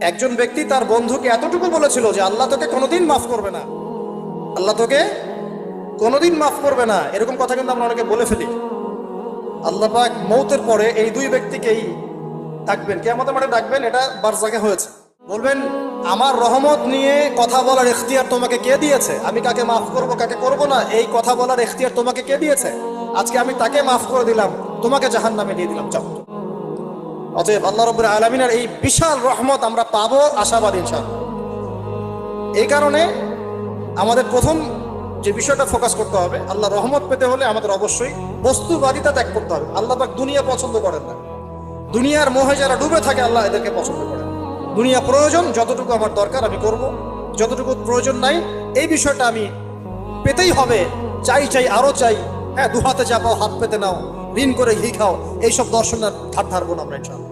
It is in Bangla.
একজন ব্যক্তি তার বন্ধুকে এতটুকু বলেছিল যে আল্লাহ তোকে কোনোদিন মাফ করবে না, আল্লাহ তোকে কোনোদিন মাফ করবে না। এরকম কথা কিন্তু আমরা অনেকে বলে ফেলি। আল্লাহ পাক মৌতের পরে এই দুই ব্যক্তিকেই ডাকবেন, কিয়ামতের মাঠে ডাকবেন। এটা বারজাখে হয়েছে। বলবেন, আমার রহমত নিয়ে কথা বলার ইখতিয়ার তোমাকে কে দিয়েছে? আমি কাকে মাফ করব কাকে করব না, এই কথা বলার ইখতিয়ার তোমাকে কে দিয়েছে? আজকে আমি তাকে মাফ করে দিলাম, তোমাকে জাহান্নামে দিয়ে দিলাম, যাও। অতএব আল্লাহ রাব্বুল আলামিনের এই বিশাল রহমত আমরা পাবো, আশাবাদী ইনশাআল্লাহ। এই কারণে আমাদের প্রথম যে বিষয়টা ফোকাস করতে হবে, আল্লাহ রহমত পেতে হলে আমাদের অবশ্যই বস্তুবাদিতা ত্যাগ করতে হবে। আল্লাহ পাক দুনিয়া পছন্দ করেন না। দুনিয়ার মোহে যারা ডুবে থাকে আল্লাহ এদেরকে পছন্দ করেন। দুনিয়া প্রয়োজন, যতটুকু আমার দরকার আমি করব, যতটুকু প্রয়োজন নাই এই বিষয়টা আমি পেতেই হবে, চাই চাই আরো চাই। হ্যাঁ, দু হাতে চাপাও হাত পেতে নাও, ঋণ করে ঘি খাও, এইসব দর্শনের ধার ধারবো না আমরা ইনশাআল্লাহ।